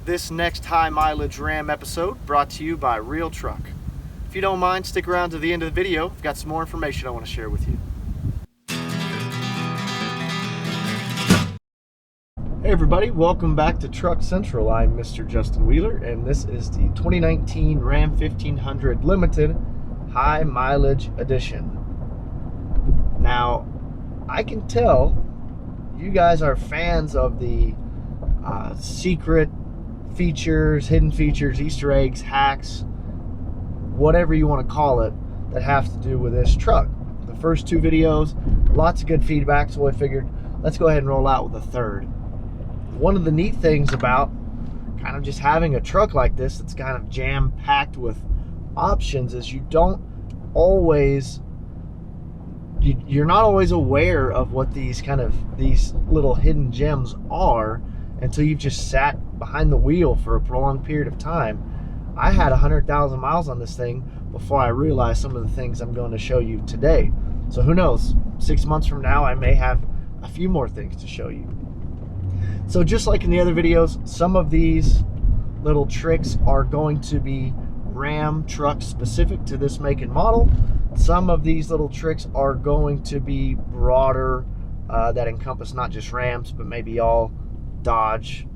This next high mileage Ram episode brought to you by Real Truck. If you don't mind, stick around to the end of the video. I've got some more information I want to share with you. Hey everybody, welcome back to Truck Central. I'm Mr. Justin Wheeler, and this is the 2019 Ram 1500 Limited High Mileage Edition. Now, I can tell you guys are fans of the secret features, hidden features, Easter eggs, hacks, whatever you want to call it, that have to do with this truck. The first two videos, lots of good feedback, so I figured let's go ahead and roll out with a third. One of the neat things about kind of just having a truck like this that's kind of jam-packed with options is you're not always aware of what these little hidden gems are until you've just sat behind the wheel for a prolonged period of time. I had 100,000 miles on this thing before I realized some of the things I'm going to show you today. So who knows, 6 months from now I may have a few more things to show you. So just like in the other videos, some of these little tricks are going to be Ram truck specific to this make and model. Some of these little tricks are going to be broader, that encompass not just Rams, but maybe all Dodge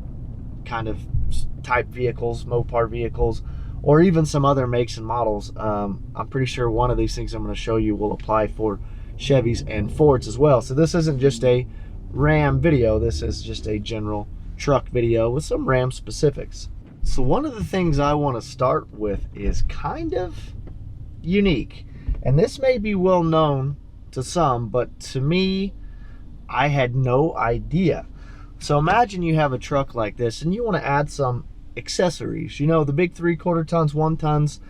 kind of type vehicles, Mopar vehicles, or even some other makes and models. I'm pretty sure one of these things I'm going to show you will apply for Chevys and Fords as well. So this isn't just a Ram video, this is just a general truck video with some Ram specifics. So one of the things I want to start with is kind of unique, and this may be well known to some, but to me, I had no idea. So imagine you have a truck like this and you want to add some accessories. You know, the big 3/4 tons, 1 tons,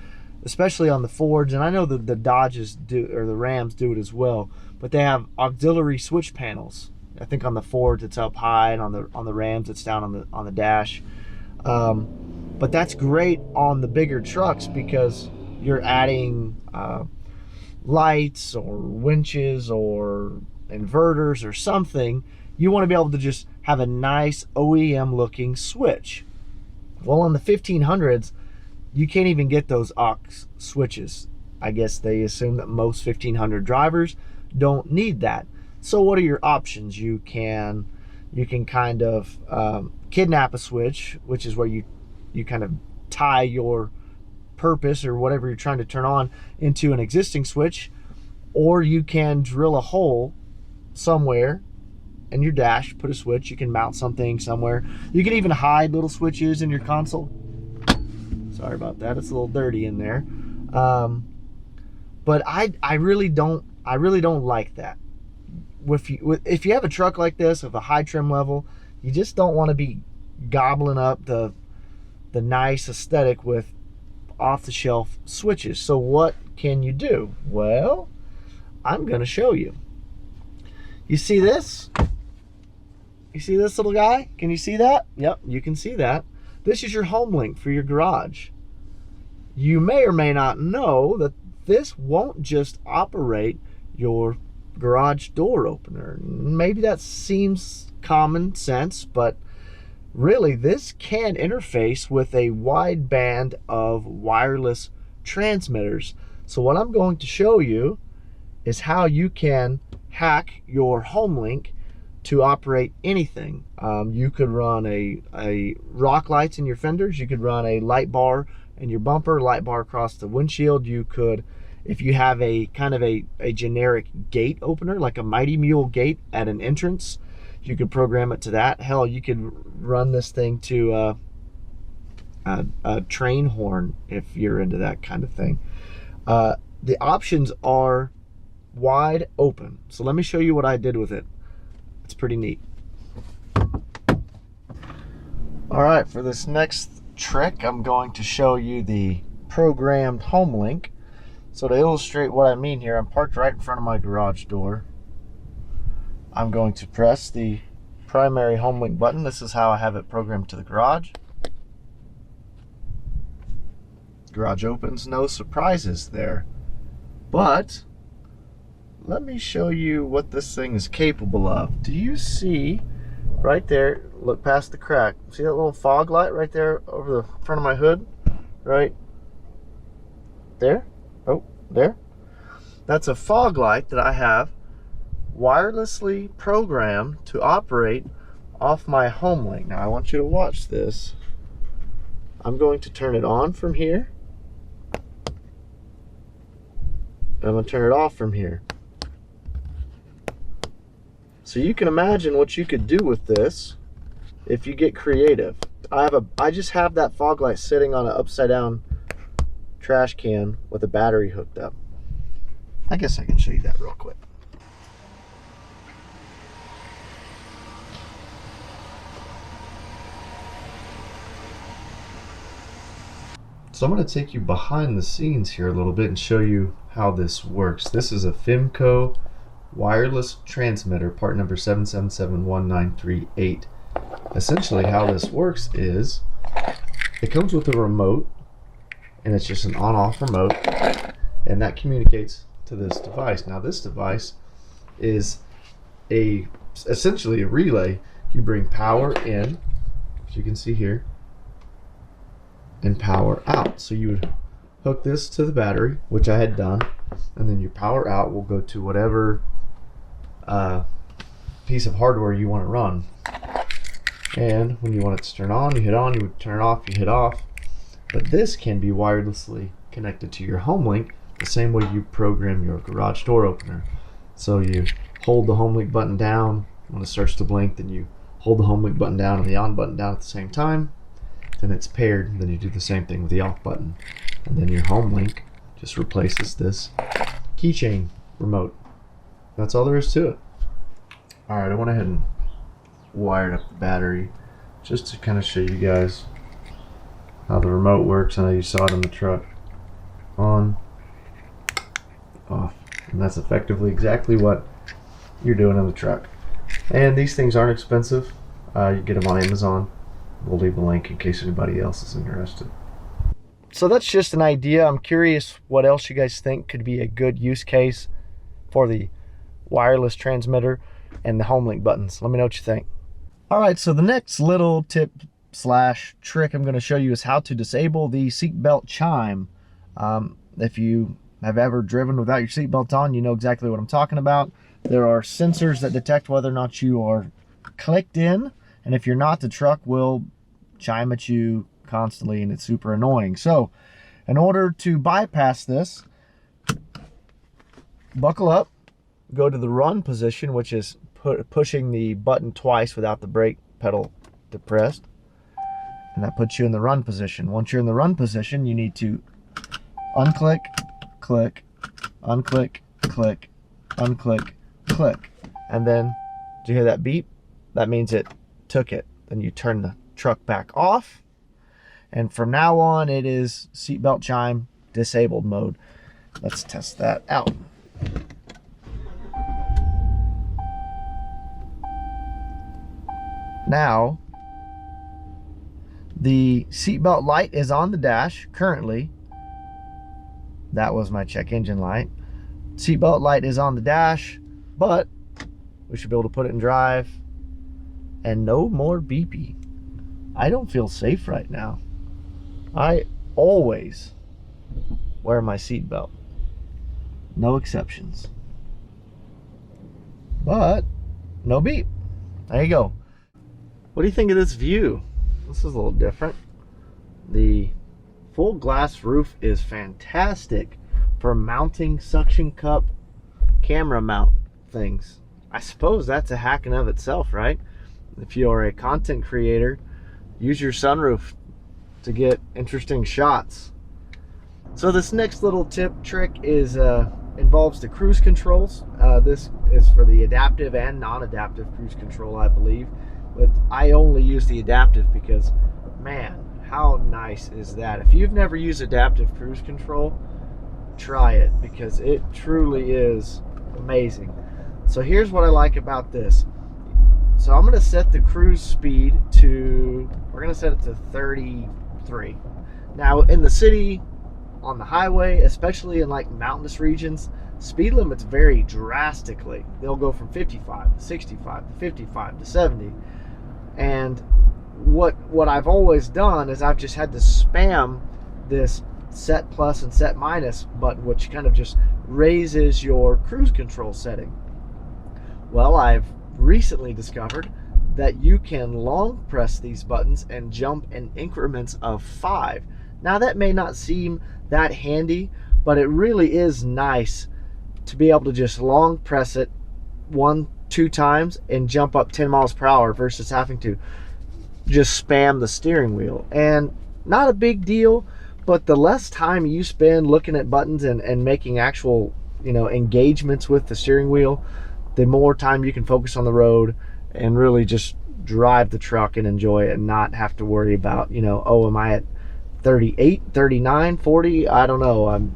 especially on the Fords, and I know that the Dodges do, or the Rams do it as well, but they have auxiliary switch panels. I think on the Fords it's up high, and on the Rams it's down on the dash. But that's great on the bigger trucks because you're adding lights or winches or inverters or something. You want to be able to just have a nice OEM looking switch. Well, on the 1500s, you can't even get those aux switches. I guess they assume that most 1500 drivers don't need that. So what are your options? You can kind of kidnap a switch, which is where you kind of tie your purpose or whatever you're trying to turn on into an existing switch, or you can drill a hole somewhere in your dash, put a switch. You can mount something somewhere. You can even hide little switches in your console. Sorry about that, it's a little dirty in there. But I really don't like that. If you have a truck like this of a high trim level, you just don't want to be gobbling up the nice aesthetic with off-the-shelf switches. So what can you do? Well, I'm going to show you. You see this? You see this little guy? Can you see that? Yep, you can see that. This is your Homelink for your garage. You may or may not know that this won't just operate your garage door opener. Maybe that seems common sense, but really this can interface with a wide band of wireless transmitters. So what I'm going to show you is how you can hack your Homelink to operate anything. You could run a rock lights in your fenders. You could run a light bar in your bumper, light bar across the windshield. You could, if you have a kind of a generic gate opener, like a Mighty Mule gate at an entrance, you could program it to that. Hell, you could run this thing to a train horn if you're into that kind of thing. The options are wide open. So let me show you what I did with it. It's pretty neat. All right, for this next trick, I'm going to show you the programmed Homelink. So to illustrate what I mean here, I'm parked right in front of my garage door. I'm going to press the primary Homelink button. This is how I have it programmed to the garage. Garage opens, no surprises there. But let me show you what this thing is capable of. Do you see right there. Look past the crack. See that little fog light right there over the front of my hood? Right there. Oh, there. That's a fog light that I have wirelessly programmed to operate off my Homelink. Now I want you to watch this. I'm going to turn it on from here. I'm going to turn it off from here. So you can imagine what you could do with this if you get creative. I just have that fog light sitting on an upside down trash can with a battery hooked up. I guess I can show you that real quick. So I'm going to take you behind the scenes here a little bit and show you how this works. This is a Fimco wireless transmitter, part number 7771938. Essentially how this works is it comes with a remote, and it's just an on-off remote, and that communicates to this device. Now this device is essentially a relay. You bring power in, as you can see here, and power out. So you would hook this to the battery, which I had done, and then your power out will go to whatever piece of hardware you want to run. And when you want it to turn on, you hit on. You would turn it off, you hit off. But this can be wirelessly connected to your Homelink the same way you program your garage door opener. So you hold the Homelink button down when it starts to blink, then you hold the Homelink button down and the on button down at the same time. Then it's paired, and then you do the same thing with the off button. And then your Homelink just replaces this keychain remote. That's all there is to it. Alright, I went ahead and wired up the battery just to kind of show you guys how the remote works. I know you saw it in the truck. On, off. And that's effectively exactly what you're doing in the truck. And these things aren't expensive. You get them on Amazon. We'll leave a link in case anybody else is interested. So that's just an idea. I'm curious what else you guys think could be a good use case for the wireless transmitter and the Homelink buttons. Let me know what you think. All right, so the next little tip slash trick I'm going to show you is how to disable the seatbelt chime. If you have ever driven without your seatbelt on, you know exactly what I'm talking about. There are sensors that detect whether or not you are clicked in, and if you're not, the truck will chime at you constantly, and it's super annoying. So in order to bypass this, buckle up, go to the run position, which is pushing the button twice without the brake pedal depressed, and that puts you in the run position. Once you're in the run position, you need to unclick, click, unclick, click, unclick, click, and then do you hear that beep? That means it took it. Then you turn the truck back off, and from now on it is seatbelt chime disabled mode. Let's test that out. Now the seatbelt light is on the dash currently. That was my check engine light. Seatbelt light is on the dash, but we should be able to put it in drive, and no more beepy. I don't feel safe right now. I always wear my seatbelt. No exceptions. But no beep. There you go. What do you think of this view? This is a little different. The full glass roof is fantastic for mounting suction cup camera mount things. I suppose that's a hack in of itself, right? If you are a content creator, use your sunroof to get interesting shots. So this next little tip trick is involves the cruise controls. This is for the adaptive and non-adaptive cruise control, I believe. But I only use the adaptive because, man, how nice is that? If you've never used adaptive cruise control, try it, because it truly is amazing. So here's what I like about this. So I'm going to set the cruise speed to, we're going to set it to 33. Now in the city, on the highway, especially in like mountainous regions, speed limits vary drastically. They'll go from 55 to 65 to 55 to 70. And what I've always done is I've just had to spam this set plus and set minus button, which kind of just raises your cruise control setting. Well, I've recently discovered that you can long press these buttons and jump in increments of 5. Now that may not seem that handy, but it really is nice to be able to just long press it 1-2 times and jump up 10 miles per hour versus having to just spam the steering wheel. And not a big deal, but the less time you spend looking at buttons and making actual, engagements with the steering wheel, the more time you can focus on the road and really just drive the truck and enjoy it and not have to worry about, oh, am I at 38, 39, 40? I don't know. I'm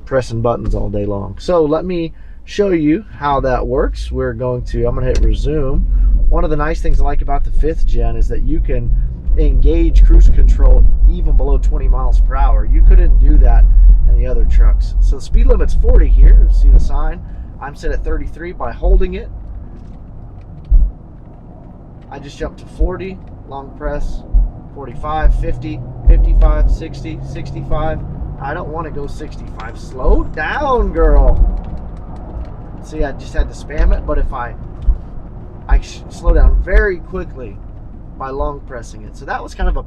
pressing buttons all day long. So let me show you how that works. I'm going to hit resume. One of the nice things I like about the 5th gen is that you can engage cruise control even below 20 miles per hour. You couldn't do that in the other trucks. So the speed limit's 40 here. See the sign? I'm set at 33 by holding it. I just jumped to 40, long press, 45, 50, 55, 60, 65. I don't want to go 65. Slow down, girl. See, I just had to spam it, but if I slow down very quickly by long pressing it. So that was kind of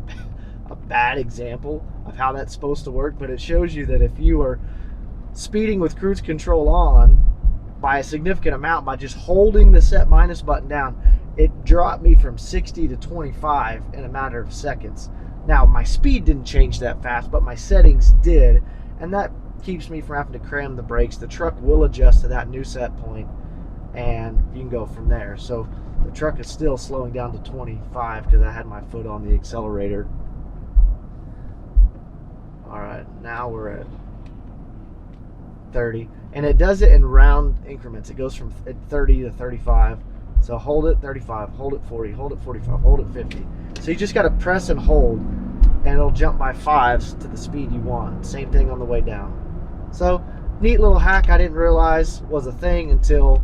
a bad example of how that's supposed to work, but it shows you that if you are speeding with cruise control on by a significant amount by just holding the set minus button down, it dropped me from 60 to 25 in a matter of seconds. Now, my speed didn't change that fast, but my settings did, and that keeps me from having to cram the brakes. The truck will adjust to that new set point, and you can go from there. So the truck is still slowing down to 25 because I had my foot on the accelerator. All right, now we're at 30, and it does it in round increments. It goes from 30 to 35. So hold it 35, hold it 40, hold it 45, hold it 50. So you just got to press and hold, and it'll jump by 5s to the speed you want. Same thing on the way down. So neat little hack I didn't realize was a thing until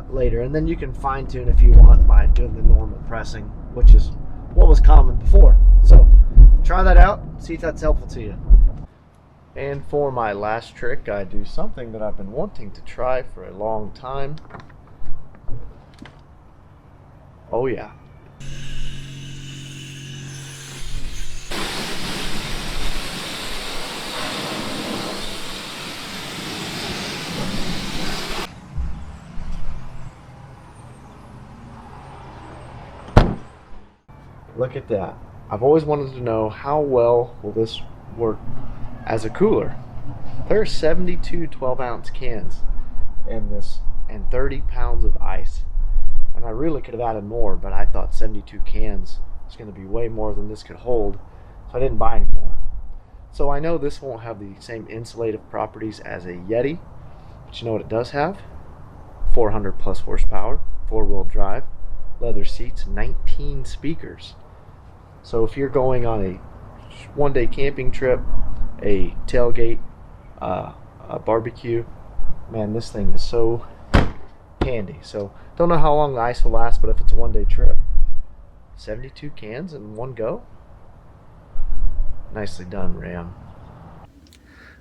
later. And then you can fine tune if you want by doing the normal pressing, which is what was common before. So try that out, see if that's helpful to you. And for my last trick, I do something that I've been wanting to try for a long time. Oh yeah. Look at that. I've always wanted to know how well will this work as a cooler. There are 72 12-ounce cans in this and 30 pounds of ice. And I really could have added more, but I thought 72 cans was going to be way more than this could hold, so I didn't buy any more. So I know this won't have the same insulative properties as a Yeti, but you know what it does have? 400 plus horsepower, 4-wheel drive, leather seats, 19 speakers. So if you're going on a one-day camping trip, a tailgate, a barbecue, man, this thing is so handy. So don't know how long the ice will last, but if it's a one-day trip, 72 cans in one go. Nicely done, Ram.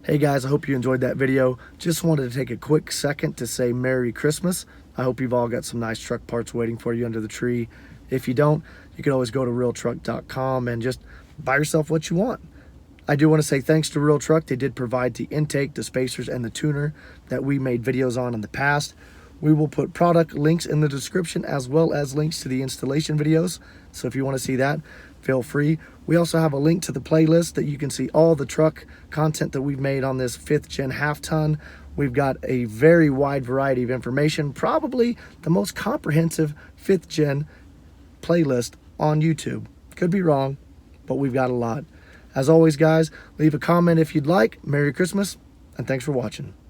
Hey guys, I hope you enjoyed that video. Just wanted to take a quick second to say Merry Christmas. I hope you've all got some nice truck parts waiting for you under the tree. If you don't, you can always go to realtruck.com and just buy yourself what you want. I do want to say thanks to Real Truck. They did provide the intake, the spacers, and the tuner that we made videos on in the past. We will put product links in the description as well as links to the installation videos. So if you want to see that, feel free. We also have a link to the playlist that you can see all the truck content that we've made on this 5th gen half ton. We've got a very wide variety of information, probably the most comprehensive 5th gen playlist on YouTube. Could be wrong, but we've got a lot. As always, guys, leave a comment if you'd like. Merry Christmas, and thanks for watching.